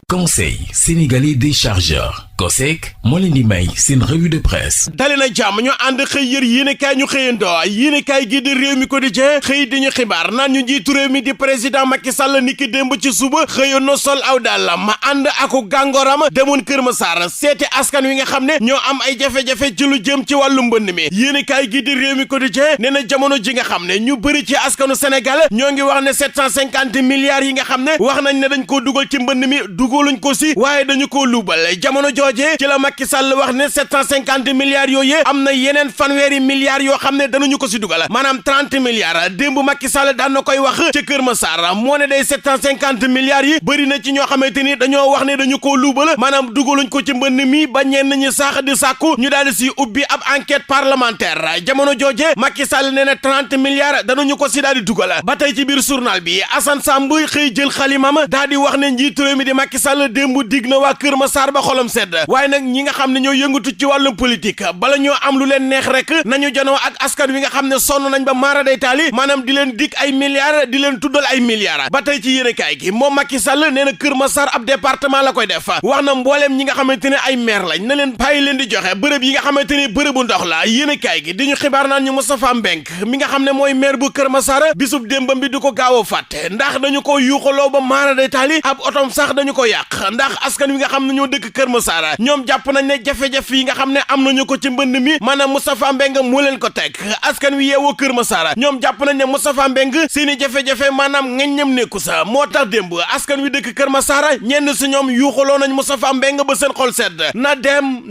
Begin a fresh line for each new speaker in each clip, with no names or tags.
Conseil sénégalais des chargeurs COSEC moo leen di may seen revue de presse
dali na jàmm ñu ànd xëy yër yéenekaay ñu xëyandoo yéenekaay gi di Rewmi Quotidien xëy di ñu xibaar naan ñu njiitu réew mi di président Macky Sall niki démb ci suba xëyoon na sol aw dàllam ma ànd aku gàngooram demoon Kër Massar seeti askan wi nga xam ne ñoo am ay jafe-jafe ci lu jëm ci wàllu mbënd mi yéenekaay gi di Rewmi Quotidien nee na jamono ji nga xam ne ñu bëri ci askanu Sénégal ñoo ngi wax ne 750 milliards yi nga xam ne wax nañ ne dañ koo dugal ci mbënd mi dugaluñ ko si waaye dañu koo luubal jamono ci la Macky Sall wax ne 750 milliards yooyu am na yeneen fanweeri milliards yoo xam ne danañu ko si dugal maanaam 30 milliards démb Macky Sall daan na koy wax ci Kër Massar moo ne day 750 milliards yi bëri na ci ñoo xamante ni dañoo wax ne dañu koo luubal maanaam dugaluñ ko ci mbënn mi ba ñenn ñi sax di sàkku ñu daal di si ubbi ab enquête parlementaire jamono jooje Macky Sall nee na 30 milliards danañu ko si daal di dugal ba tey ci biir journal bi Assane Samb xëy jël xalimam daal di wax ne njiitu réew mi di Macky Sall démb dig na waa Kër Massar ba xolam sedd waaye nag ñi nga xam ne ñoo yëngatu ci wàllum politique bala ñoo am lu leen neex rek nañu janoo ak askan wi nga xam ne sonn nañ ba maara day taali maanaam di leen dik ay milliards di leen tuddal ay milliards ba tey ci yéenekaay gi moom Macky Sall nee na Kër Massar ab département la koy def wax na mbooleem ñi nga xamante ne ay maire lañ na leen bàyyi leen di joxe bërëb yi nga xamante ni bërëbu ndox la yéenekaay gi di ñu xibaar naan ñu Moustapha Mbengue mi nga xam ne mooy maire bu Kër Massar bisub démbam bi du ko gaaw a fàtte ndax dañu ko yuuxaloo ba maara day taali ab otom sax dañu ko yàq ndax askan wi nga xam ne ñoo dëkk Kër Massar ñoom jàpp nañ ne jafe-jafe yi nga xam ne am nañu ko ci mbënd mi maanaam Moustapha Mbengue moo leen ko teg askan wi yeewoo Kër Massar ñoom jàpp nañ ne Moustapha Mbengue seeni jafe-jafe maanaam ngaññam nekku sa moo tax démb askan wi dëkk Kër Massar ñenn si ñoom yuuxaloo nañ Moustapha Mbengue ba seen xol sedd na dem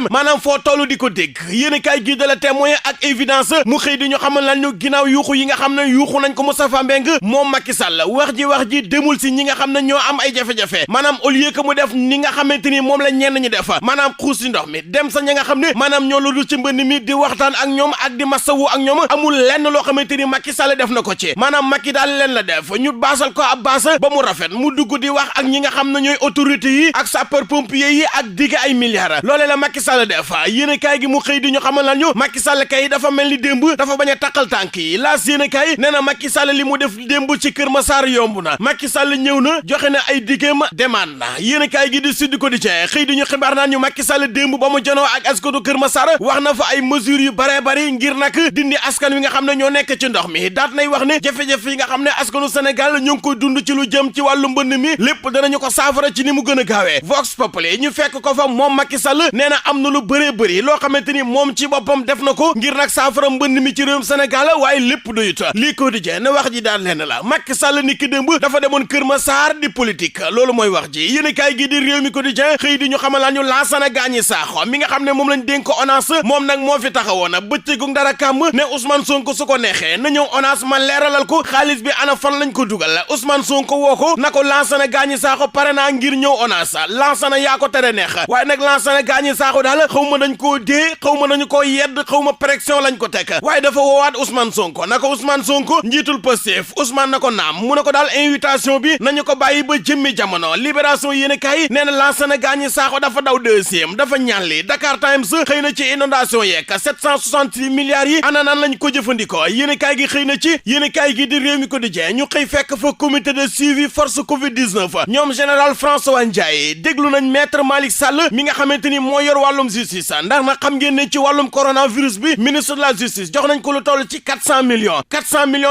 maanaam foo tollu di ko dégg yéen kay gi de la témoin ak évidence mu xëy di ñu xamal lan ñu ginnaaw yuuxu yi nga xam ne yuuxu nañ ko Moustapha Mbengue moom Macky Sall wax ji demul si ñi nga xam ne ñoo am ay jafe-jafe maanaam au lieu que mu def ni nga xamante ni moom la ñenn ñi def maanaam xuus si ndox mi dem sa ña nga xam ne maanaam ñoo lu ci mbënd mi di waxtaan ak ñoom ak di masawu ak ñoom amul lenn loo xamante ni Macky Sall def na ko ci maanaam Macky daal leen la def ñu baasal ko ab baas ba mu rafet mu dugg di wax ak ñi nga xam ne ñooy autorité yi ak sapeur pompier yi ak digg ay milliards loolee la Macky Sall def yéen kaay gi mu xëy di ñu xamal lan ñu Macky Sall kay dafa mel ni démb dafa bañ a taqal tànk yi laas yéen kaay nee na Macky Sall li mu def démb ci Kër Massar yomb na Macky Sall ñëw na joxe na ay diggéem demande na yéen kaay gi di Sud Quotidien xëy di ñu xibaar naan ñu Macky Sall démb ba mu janoo ak askanu Kër Massar wax na fa ay mesures yu bare bari ngir nag dindi askan wi nga xam ne ñoo nekk ci ndox mi daat nay wax ne jafe-jafe yi nga xam ne askanu Sénégal ñu ngi koy dund ci lu jëm ci wàllu mbënd mi lépp danañu ko saafara ci ni mu gën a gaawee Vox Populi ñu fekk ko fa moom Macky Sall nee na am na lu bëree bëri loo xamante ni moom ci boppam def na ko ngir nag saafara mbënd mi ci réewum Sénégal waaye lépp doyut lii Quotidien ne wax ji daal lenn la Macky Sall ni ki démb dafa demoon Kër Massar di politique loolu mooy wax ji yéen kaay gi di Rewmi Quotidien xëy di ñu xamal ñu Lansana Gagny Sakho mi nga xam ne moom lañ dénk ko ONAS moom nag moo fi taxawoon bëccëgu dara kàmm ne Ousmane Sonko su ko neexee na ñëw ONAS ma leeralal ko xaalis bi ana fan lañ ko dugal Ousmane Sonko woo ko na ko Lansana Gagny Sakho pare naa ngir ñëw ONAS Lansana yaa ko tere neex waaye nag Lansana Gagny Sakho daal xaw ma dañ koo dee xaw ma dañu koo yedd xaw ma pression lañ ko teg waaye dafa woowaat Ousmane Sonko na ko Ousmane Sonko njiitul Pastef Ousmane na ko naam mu ne ko daal invitation bi nañu ko bàyyi ba jëmmi jamono Libération yéen kaay nee na Lansana Gagny Sakho dafa daw deuxième dafa ñàlli Dakar Times xëy na ci inondation yeeg 766 milliards yi ana nan lañ ko jëfandikoo yéen kaay gi xëy na ci yéen kaay gi di Rewmi Quotidien ñu xëy fekk fa comité de suivi force Covid-19 ñoom général François Ndiaye déglu nañ maître Malick Sall mi nga xamante ni moo yor wàllum justice ndax nag xam ngeen ne ci wàllum coronavirus bi ministre de la justice jox nañ ko lu toll ci 400 millions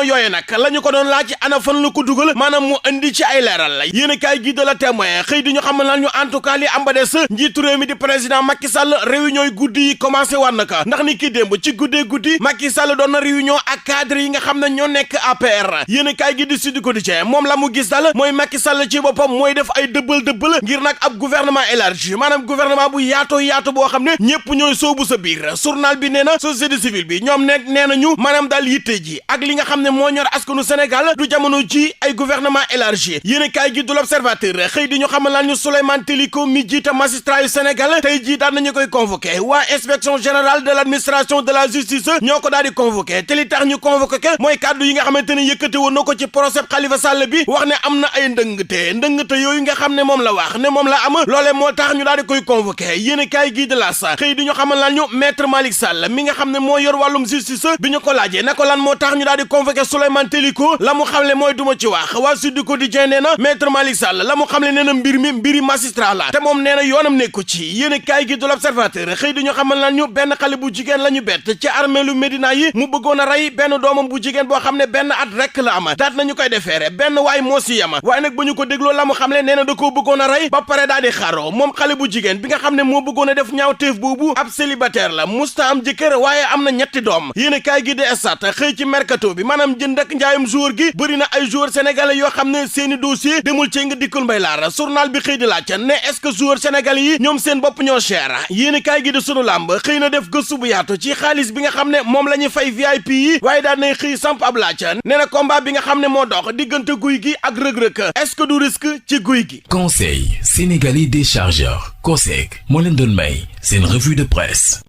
yooyu nag la ñu ko doon laaj ana fan la ko dugal maanaam mu indi ci ay leeral la yéen kaay gi de la témoin xëy di ñu xamal lan ñu en tout cas li am ba des njiitu réew mi di président Macky Sall réunion yi guddi yi commencé war na ka ndax ni ki démb ci guddi Macky Sall doon na réunion ak cadre yi nga xam ne ñoo nekk APR yéen kaay gi di Sud Quotidien moom la mu gis daal mooy Macky Sall ci boppam mooy def ay dëbbal ngir nag ab gouvernement élargi maanaam gouvernement bu yaatu boo xam ne ñëpp ñooy soobu sa biir journal bi nee na société civile bi ñoom nekk nee nañu maanaam daal yitte ji ak li nga xam ne moo ñor askanu Sénégal du jamono ji ay gouvernement élargi yéen kaay gi du l'Observateur xëy di ñu xamal lan ñu Souleymane Teliko mi jiite magistrat yu Sénégal tey jii daan nañu koy convoqué waa inspection générale de l'administration de la justice ñoo ko daal di convoqué te li tax ñu convoqué ke mooy kàddu yi nga xamante ne yëkkati woon na ko ci procès Khalifa Sall bi wax ne am na ay ndëngte yooyu nga xam ne moom la wax ne moom la am loolee moo tax ñu daal di koy convoqué yéen kaay gi de la sa xëy di ñu xamal lan ñu maître Malick Sall mi nga xam ne moo yor wàllum justice bi ñu ko laajee ne ko lan moo tax ñu daal di convoqué Souleymane Teliko la mu xamle mooy duma ci wax waa Sud Quotidien nee na ma maître Malick Sall la mu xam le nee na mbiri magistrat la te moom nee na yoonam nekku ci yéen kaay gi du l'Observateur xëy di ñu xamal lan ñu benn xale bu jigéen la ñu bett ci armée lu Médina yi mu bëggoon a rey benn doomam bu jigéen boo xam ne benn at rek la am daat nañu koy defeere benn waay moo si yama waaye nag ba ñu ko dégloo la mu xam le nee na da koo bëggoon a rey ba pare daal di xaaroo moom xale bu jigéen bi nga xam ne moo bëggoon a def ñaaw téef boobu ab célibataire la musta am jëkkër waaye am na ñetti doom yéen kaay gi de Stades xëy ci mercato bi maanaam jënd ak njaayum joueur gi bëri na ay joueur sénégalais yoo xam ne seeni dossier demul ci nga dikkul mbay laara journal bi xëy di laaj ne est-ce que joueur sénégalais yi ñoom seen bopp ñoo cher yéen kaay gi de sunu làmb xëy na def gëstu bu yaatu ci xaalis bi nga xam ne moom la ñuy fay VIP yi waaye daan nay xëy samp ab laaj nee na combat bi nga xam ne moo dox diggante guy gi ak rëg-rëg est-ce que du risque ci guy gi.
Conseil sénégalais des chargeurs COSEC moo leen doon may seen revue de presse.